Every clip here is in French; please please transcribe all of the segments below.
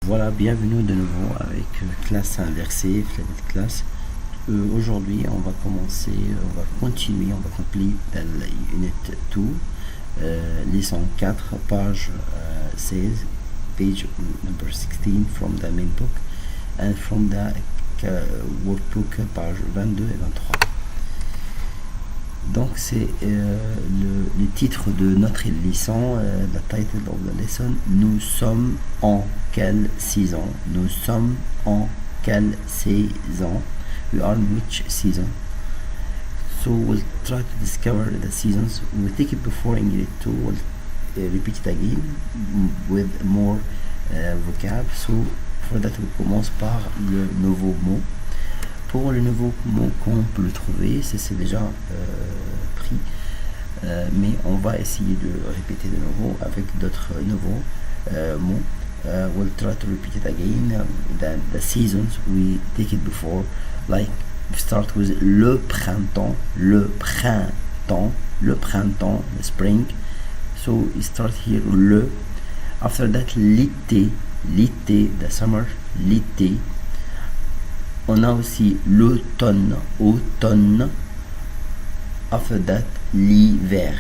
Voilà, bienvenue de nouveau avec classe inversée, flipped class. Aujourd'hui, on va continuer, on va complete unit 2, leçon 4, page 16, page number 16 from the main book, and from the workbook, page 22 et 23. Donc c'est le titre de notre leçon, la title of the lesson. Nous sommes en quelle saison? Nous sommes en quelle saison? We are in which season? So we'll try to discover the seasons. We'll take it before in unit 2. We'll repeat it again with more vocab. So for that, we commence par le nouveau mot. Pour le nouveau mot qu'on peut le trouver, c'est déjà pris, mais on va essayer de répéter de nouveau avec d'autres nouveaux mots. We'll try to repeat it again. The seasons we take it before, like we start with le printemps, the spring. So we start here le. After that, l'été, the summer, l'été. On a aussi l'automne. After that, l'hiver.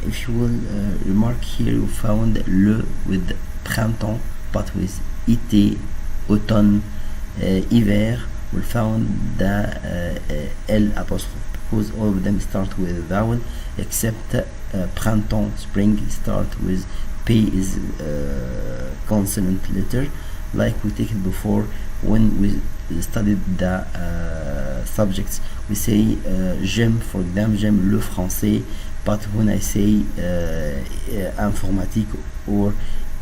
If you will remark here, you found le with printemps, but with été, automne, hiver, we found the L apostrophe, because all of them start with vowel, except printemps, spring, start with P is consonant letter, like we take it before when we studied the subjects. We say j'aime, for example, j'aime le français, but when I say informatique or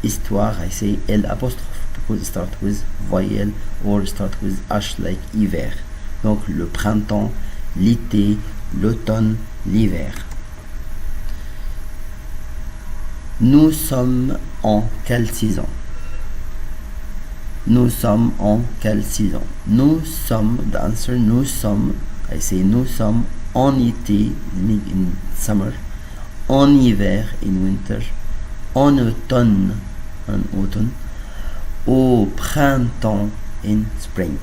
histoire, I say L apostrophe, because it start with voyelle or start with H, like hiver. Donc le printemps, l'été, l'automne, l'hiver. Nous sommes en quelle saison? Nous sommes en quelle saison? Nous sommes, the answer, nous sommes, I say nous sommes en été, in summer, en hiver, in winter, en automne, au printemps, in spring.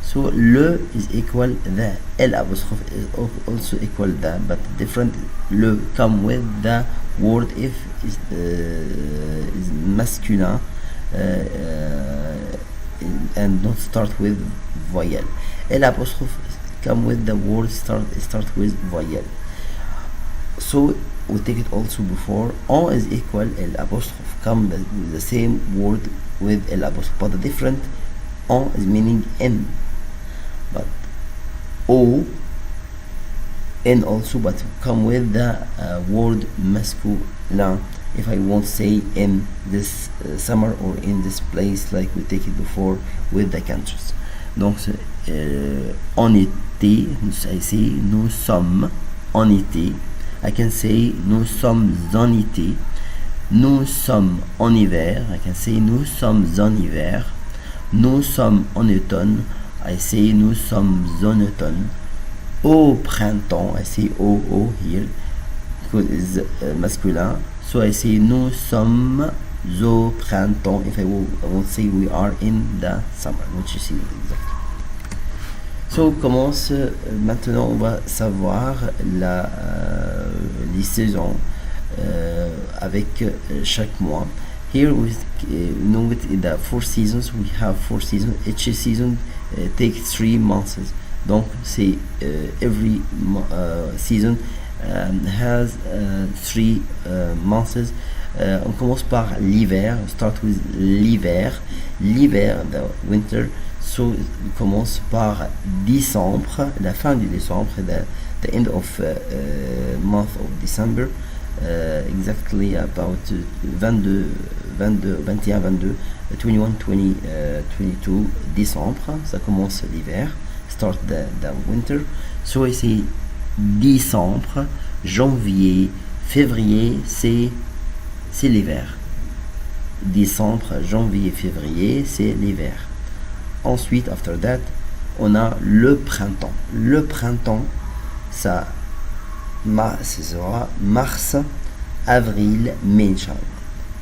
So le is equal the, L apostrophe is also equal the, but different. Le come with the word if is masculine, and not start with voyelle. L apostrophe come with the word start with voyelle. So we take it also before. En is equal L apostrophe come with the same word with L apostrophe, but the different. En is meaning N, but O N also, but come with the word masculine. If I won't say in this summer or in this place, like we take it before with the countries. Donc en été, I say nous sommes en été. I can say nous sommes en été. Nous sommes en hiver. I can say nous sommes en hiver. Nous sommes en automne. I say nous sommes en automne. Au printemps, I say o here because it's masculine. So I say nous sommes au printemps. If I won't say we are in the summer, which you see exactly. So commence maintenant. On va savoir les saisons avec chaque mois. Here we know it in the 4 seasons. We have 4 seasons. Each season takes 3 months. Donc c'est every season has 3 months. On commence par l'hiver. Start with l'hiver, the winter. So on commence par décembre, la fin du décembre, the end of month of December, exactly about 21, 22, 22 décembre. Ça commence l'hiver. Start the winter. So I say décembre, janvier, février, c'est l'hiver. Décembre, janvier, février, c'est l'hiver. Ensuite, after that, on a le printemps. Le printemps, ça sera mars, avril, mai.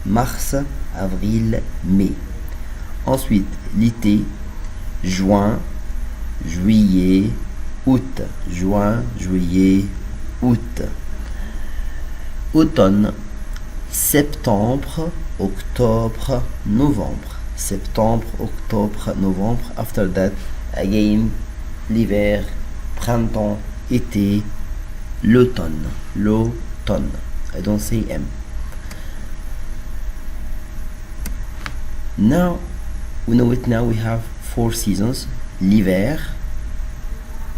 Mars, avril, mai. Ensuite, l'été, juin, juillet, août. Juin, juillet, août. Automne, septembre, octobre, novembre. Septembre, octobre, novembre. After that, again, l'hiver, printemps, été, l'automne. L'automne. I don't say M. Now, we know it now, we have 4 seasons. L'hiver.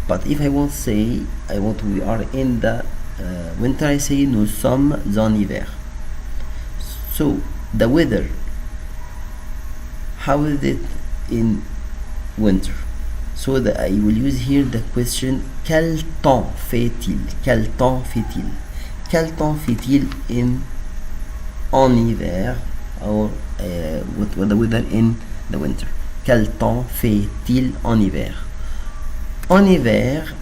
But if I want to say, we are in the winter, I say nous sommes en hiver. So, the weather, how is it in winter? So I will use here the question quel temps fait-il? Quel temps fait-il? Quel temps fait-il en hiver? Or what the weather in the winter? Quel temps fait-il en hiver? En hiver,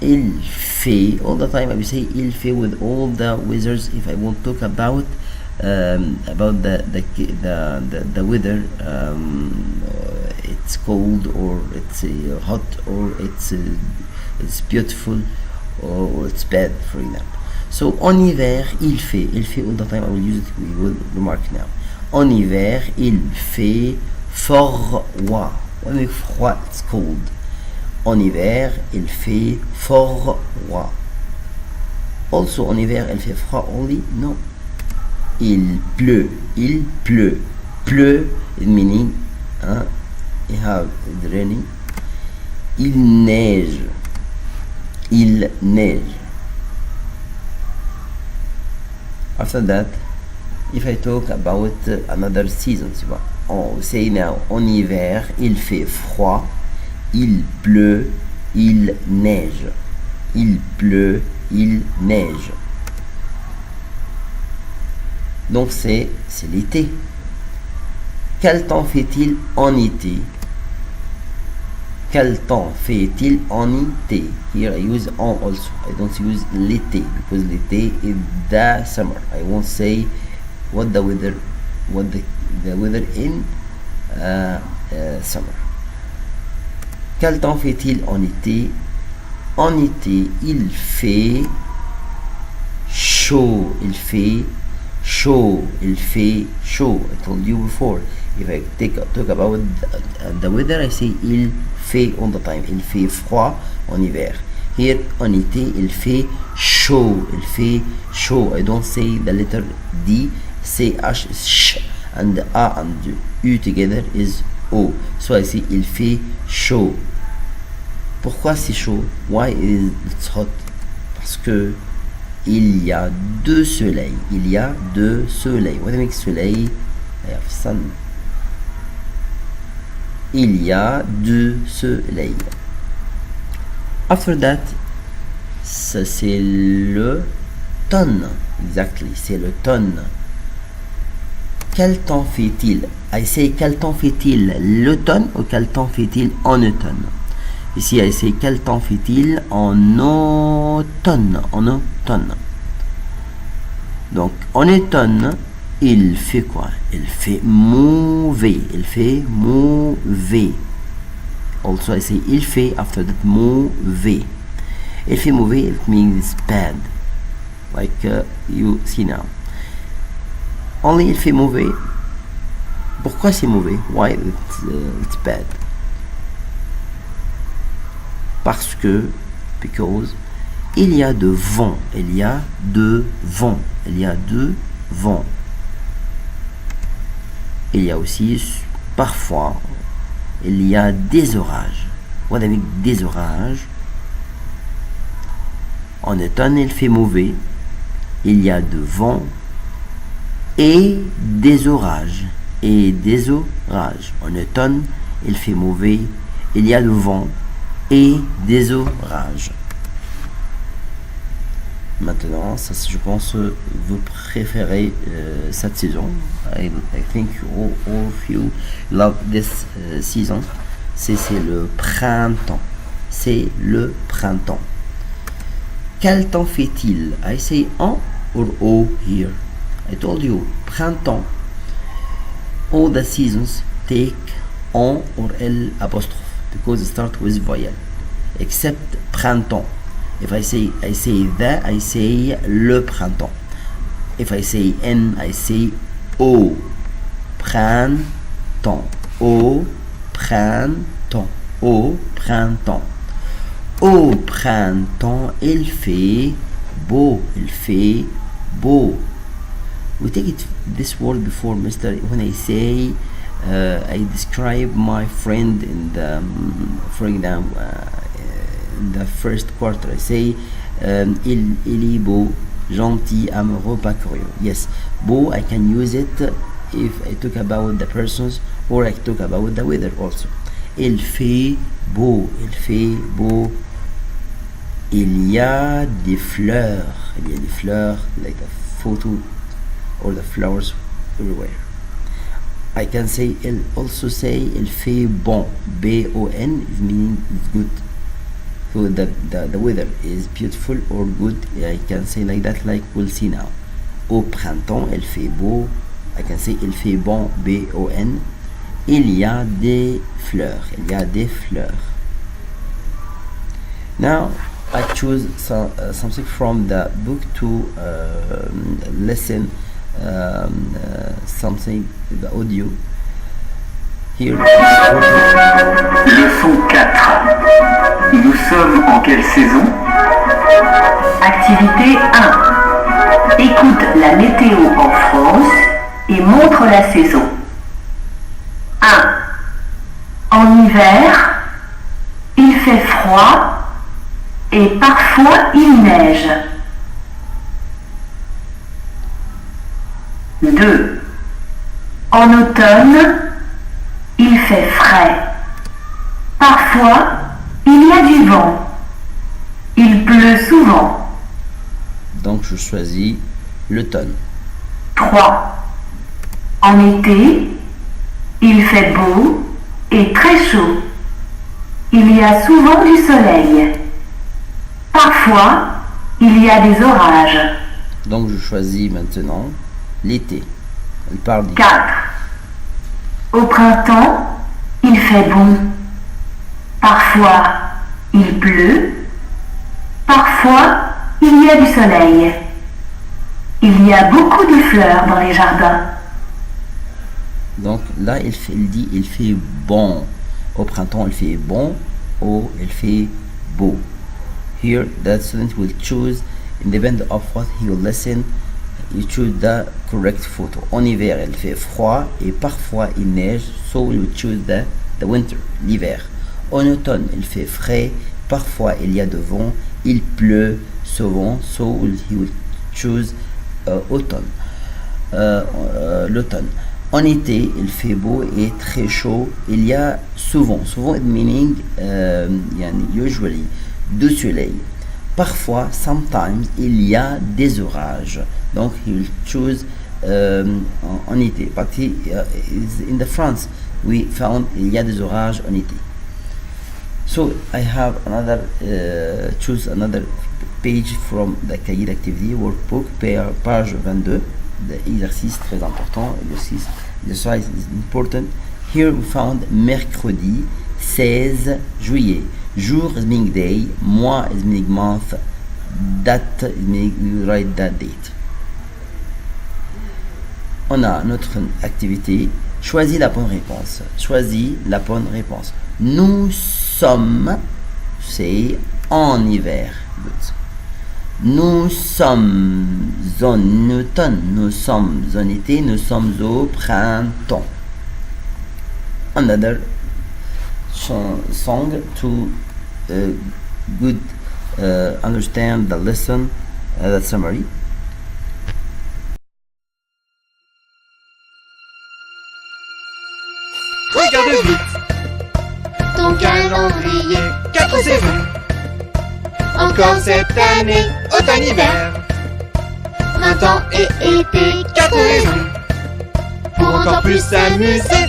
il fait, all the time I will say il fait with all the weathers. If I want to talk about the weather, it's cold or it's hot or it's beautiful or it's bad, for example. So en hiver, il fait all the time. I will use it. We will remark now. En hiver, il fait froid. When we froid, it's cold. En hiver, il fait froid. Also, en hiver, il fait froid only? No. Il pleut. Pleut, meaning, you have the raining. Il neige. After that, if I talk about another season, we say now, en hiver, il fait froid, il pleut, il neige. Il pleut, il neige. Donc c'est l'été. Quel temps fait-il en été? Quel temps fait-il en été? Here I use en also. I don't use l'été because l'été is the summer. I won't say what the weather in summer. Quel temps fait-il en été? En été, il fait chaud. I told you before. If I talk about the weather, I say il fait all the time. Il fait froid en hiver. Here, en été, il fait chaud. I don't say the letter D. CH is sh, and the A and the U together is O. So I say il fait chaud. Pourquoi c'est chaud? Why is it hot? Parce que il y a deux soleils. What makes soleil? I have sun. Il y a deux soleils. After that, ça c'est l'automne. Exactly, c'est l'automne. Quel temps fait-il? I say quel temps fait-il l'automne ou quel temps fait-il en automne? Ici, I say quel temps fait-il en automne? Donc, en automne, il fait quoi? Il fait mauvais. Also, I say il fait after that mauvais. Il fait mauvais, it means bad. Like you see now. Only il fait mauvais. Pourquoi c'est mauvais? Why it's bad? Because il y a deux vents. Il y a deux vents. Il y a aussi parfois il y a des orages. What I mean des orages? En automne il fait mauvais. Il y a deux vents et des orages. En automne il fait mauvais. Il y a le vent et des orages. Maintenant, ça, je pense vous préférez cette saison. I think all of you love this season. C'est le printemps. Quel temps fait-il? I say en or o here. I told you, printemps. All the seasons take on or L apostrophe because it starts with voyelle, except printemps. If I say the, I say le printemps. If I say N, I say au printemps. Au printemps. Au printemps. Au printemps, il fait beau. Il fait beau. We take it this word before, Mister. When I say I describe my friend in the, for example, in the first quarter, I say il est beau, gentil, amoureux, pas curieux. Yes, beau, I can use it if I talk about the persons or I talk about the weather also. Il fait beau, il fait beau. Il y a des fleurs. Il y a des fleurs, like the photo or the flowers everywhere. I can say, also say, il fait bon. B-O-N is meaning it's good. So the weather is beautiful or good. I can say like that, like we'll see now. Au printemps, il fait beau. I can say, il fait bon. B-O-N. Il y a des fleurs. Il y a des fleurs. Now, I choose something from the book to listen something, the audio. Here. Leçon 4. Nous sommes en quelle saison? Activité 1. Écoute la météo en France et montre la saison. 1. En hiver, il fait froid et parfois il neige. 2. En automne, il fait frais. Parfois, il y a du vent. Il pleut souvent. Donc je choisis l'automne. 3. En été, il fait beau et très chaud. Il y a souvent du soleil. Parfois, il y a des orages. Donc je choisis maintenant l'été. Elle parle d'été. 4. Au printemps, il fait bon. Parfois, il pleut. Parfois, il y a du soleil. Il y a beaucoup de fleurs dans les jardins. Donc là, il dit il fait bon. Au printemps, il fait bon. Il fait beau. Here, the student will choose, independent of what he will listen, you choose the correct photo. En hiver, il fait froid et parfois il neige, so we will choose the winter, l'hiver. En automne, il fait frais, parfois il y a de vent, il pleut souvent, so he will choose automne, l'automne. En été, il fait beau et très chaud, il y a souvent meaning, usually, du soleil. Parfois, sometimes, il y a des orages. Donc, he will choose en été. But in the France, we found il y a des orages en été. So, I have another, choose another page from the cahier d'activité workbook, page 22. L'exercice très important. Exercise is important. Here we found mercredi 16 juillet. Jour is meaning day, mois is meaning month, date is meaning we write that date. On a notre activité. Choisis la bonne réponse. Choisis la bonne réponse. Nous sommes, c'est en hiver. Good. Nous sommes en automne, nous sommes en été, nous sommes au printemps. Another song to good understand the lesson, the summary. Regarde vite ton calendrier, 4 saisons. Encore cette année, automne-hiver, printemps et été, 4 raisons pour encore plus s'amuser.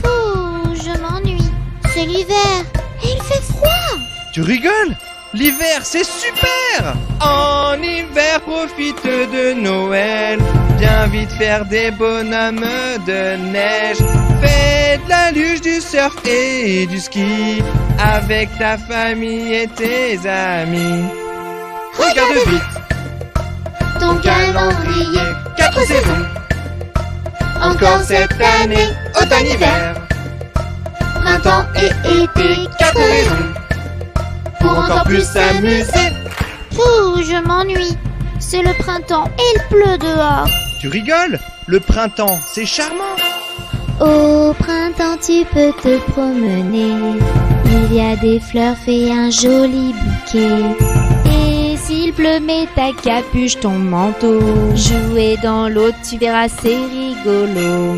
Ouh, je m'ennuie. C'est l'hiver et il fait froid. Tu rigoles? L'hiver, c'est super! En hiver, profite de Noël. Viens vite faire des bonhommes de neige. Fais de la luge, du surf et du ski avec ta famille et tes amis. Regarde vite Ton calendrier, 4 saisons. Encore cette année, automne-hiver. Printemps et été, 4 raisons pour encore plus s'amuser. Ouh, je m'ennuie. C'est le printemps et il pleut dehors. Tu rigoles? Le printemps, c'est charmant. Au printemps, tu peux te promener. Il y a des fleurs, fais un joli bouquet. Et s'il pleut, mets ta capuche, ton manteau. Jouer dans l'eau, tu verras, c'est rigolo.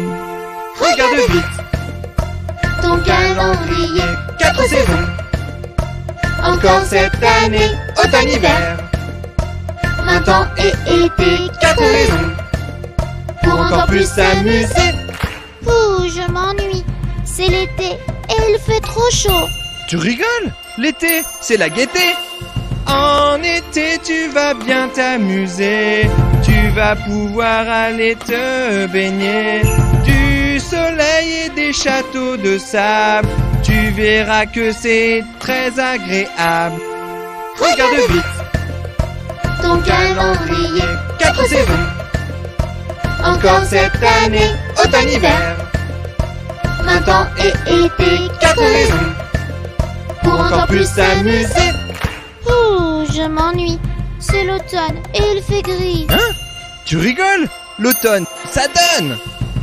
Regarde vite Ton calendrier, 4 saisons. Encore cette année, automne-hiver. Printemps et été, 4 raisons pour encore plus s'amuser. ouh, je m'ennuie. C'est l'été et il fait trop chaud. Tu rigoles? L'été, c'est la gaieté. En été, tu vas bien t'amuser. Tu vas pouvoir aller te baigner. Du soleil et des châteaux de sable. Tu verras que c'est très agréable. Regarde vite Ton calendrier, 4 saisons. Encore cette année, automne-hiver. Printemps et été, 4 raisons pour encore plus s'amuser. ouh, je m'ennuie. C'est l'automne et il fait gris. Hein? Tu rigoles? L'automne, ça donne!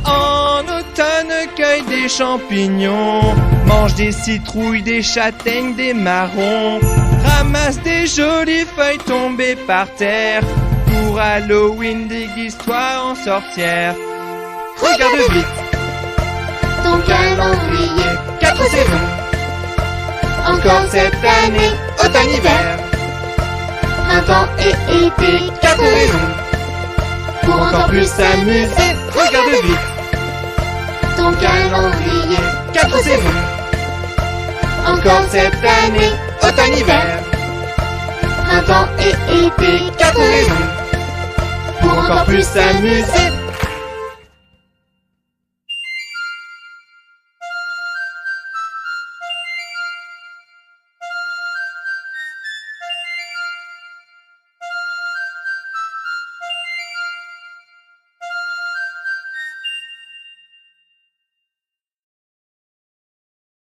En automne, cueille des champignons, mange des citrouilles, des châtaignes, des marrons, ramasse des jolies feuilles tombées par terre. Pour Halloween, déguise-toi en sorcière. Regarde vite Ton calendrier, 4 saisons. Encore cette année, automne-hiver. Printemps et été, 4 raisons pour encore plus s'amuser. Regarde vite ton calendrier, 4 saisons. Encore cette année, automne-hiver. Printemps et été, 4 raisons pour encore plus s'amuser.